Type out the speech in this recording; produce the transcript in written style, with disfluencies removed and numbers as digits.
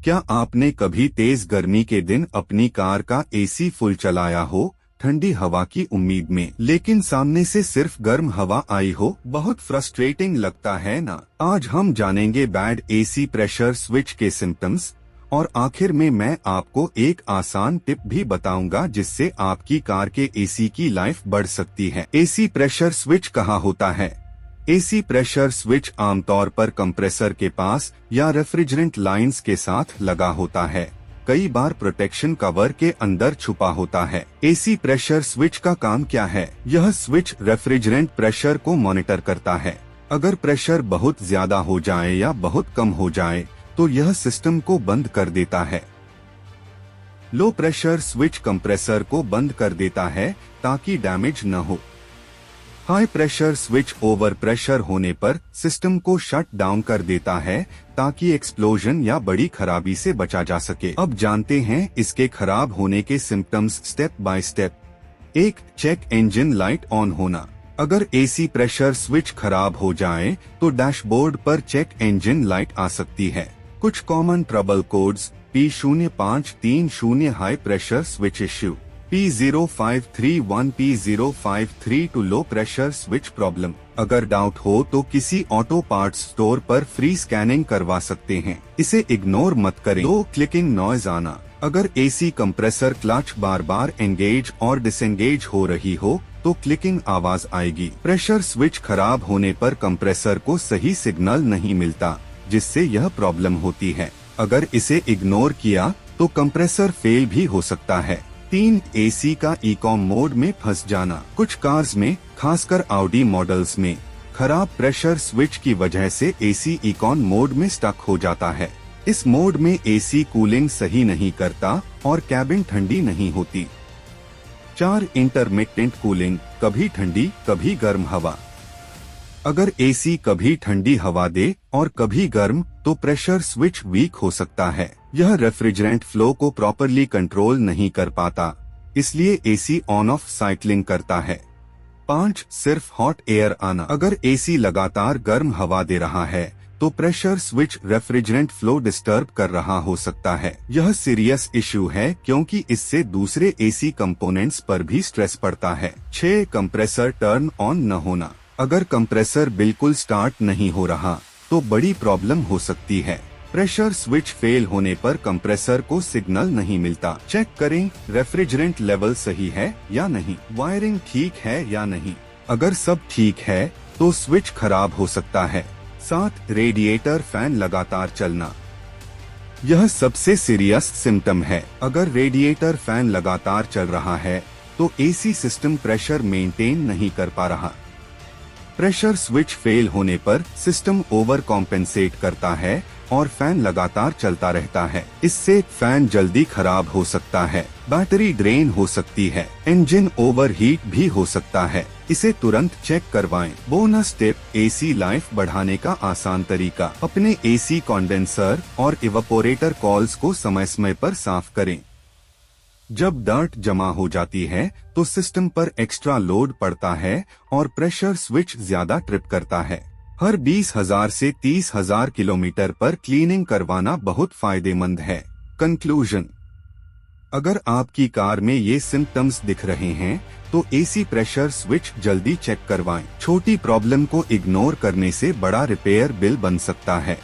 क्या आपने कभी तेज गर्मी के दिन अपनी कार का एसी फुल चलाया हो, ठंडी हवा की उम्मीद में, लेकिन सामने से सिर्फ गर्म हवा आई हो? बहुत फ्रस्ट्रेटिंग लगता है ना। आज हम जानेंगे बैड एसी प्रेशर स्विच के सिम्टम्स और आखिर में मैं आपको एक आसान टिप भी बताऊंगा जिससे आपकी कार के एसी की लाइफ बढ़ सकती है। एसी प्रेशर स्विच कहाँ होता है? एसी प्रेशर स्विच आमतौर पर कंप्रेसर के पास या रेफ्रिजरेंट लाइंस के साथ लगा होता है। कई बार प्रोटेक्शन कवर के अंदर छुपा होता है। एसी प्रेशर स्विच का काम क्या है? यह स्विच रेफ्रिजरेंट प्रेशर को मॉनिटर करता है। अगर प्रेशर बहुत ज्यादा हो जाए या बहुत कम हो जाए तो यह सिस्टम को बंद कर देता है। लो प्रेशर स्विच कंप्रेसर को बंद कर देता है ताकि डैमेज न हो। High pressure switch over pressure होने पर सिस्टम को शट डाउन कर देता है ताकि एक्सप्लोजन या बड़ी खराबी से बचा जा सके। अब जानते हैं इसके खराब होने के symptoms step by step. 1. Check engine light on होना। अगर एसी प्रेशर स्विच खराब हो जाए तो डैशबोर्ड पर चेक इंजन लाइट आ सकती है। कुछ common trouble codes: P0530 high pressure switch issue, P0531 P053 low pressure switch problem. अगर डाउट हो तो किसी ऑटो पार्ट्स स्टोर पर फ्री स्कैनिंग करवा सकते हैं। इसे इग्नोर मत करें। 2. क्लिकिंग नॉइज आना। अगर एसी कंप्रेसर क्लच बार बार एंगेज और डिसएंगेज हो रही हो तो क्लिकिंग आवाज आएगी। प्रेशर स्विच खराब होने पर कंप्रेसर को सही सिग्नल नहीं मिलता जिससे यह प्रॉब्लम होती है। अगर इसे इग्नोर किया तो कंप्रेसर फेल भी हो सकता है। 3. एसी का इकॉम मोड में फंस जाना। कुछ कार्स में, खासकर ऑडी मॉडल्स में, खराब प्रेशर स्विच की वजह से एसी इकॉन मोड में स्टक हो जाता है। इस मोड में एसी कूलिंग सही नहीं करता और कैबिन ठंडी नहीं होती। 4. इंटरमिटेंट कूलिंग, कभी ठंडी कभी गर्म हवा। अगर एसी कभी ठंडी हवा दे और कभी गर्म तो प्रेशर स्विच वीक हो सकता है। यह रेफ्रिजरेंट फ्लो को प्रॉपरली कंट्रोल नहीं कर पाता, इसलिए एसी ऑन ऑफ साइक्लिंग करता है। 5. सिर्फ हॉट एयर आना। अगर एसी लगातार गर्म हवा दे रहा है तो pressure switch refrigerant flow disturb कर रहा हो सकता है। यह सीरियस इश्यू है क्योंकि इससे दूसरे एसी कंपोनेंट्स पर भी स्ट्रेस पड़ता है। 6. कंप्रेसर टर्न ऑन न होना। अगर कंप्रेसर बिल्कुल स्टार्ट नहीं हो रहा तो बड़ी प्रॉब्लम हो सकती है। प्रेशर स्विच फेल होने पर कंप्रेसर को सिग्नल नहीं मिलता। चेक करें रेफ्रिजरेंट लेवल सही है या नहीं, वायरिंग ठीक है या नहीं। अगर सब ठीक है तो स्विच खराब हो सकता है। 7. रेडिएटर फैन लगातार चलना। यह सबसे सीरियस सिम्टम है। अगर रेडिएटर फैन लगातार चल रहा है तो एसी सिस्टम प्रेशर मेंटेन नहीं कर पा रहा। प्रेशर स्विच फेल होने पर सिस्टम ओवर कॉम्पेंसेट करता है और फैन लगातार चलता रहता है। इससे फैन जल्दी खराब हो सकता है, बैटरी ड्रेन हो सकती है, इंजन ओवरहीट भी हो सकता है। इसे तुरंत चेक करवाएं। बोनस टिप: एसी लाइफ बढ़ाने का आसान तरीका। अपने एसी कंडेंसर और इवेपोरेटर कॉइल्स को समय समय पर साफ करें। जब डर्ट जमा हो जाती है तो सिस्टम पर एक्स्ट्रा लोड पड़ता है और प्रेशर स्विच ज्यादा ट्रिप करता है। हर 20,000 से 30,000 किलोमीटर पर क्लीनिंग करवाना बहुत फायदेमंद है। कंक्लूजन: अगर आपकी कार में ये सिम्टम्स दिख रहे हैं तो एसी प्रेशर स्विच जल्दी चेक करवाएं। छोटी प्रॉब्लम को इग्नोर करने से बड़ा रिपेयर बिल बन सकता है।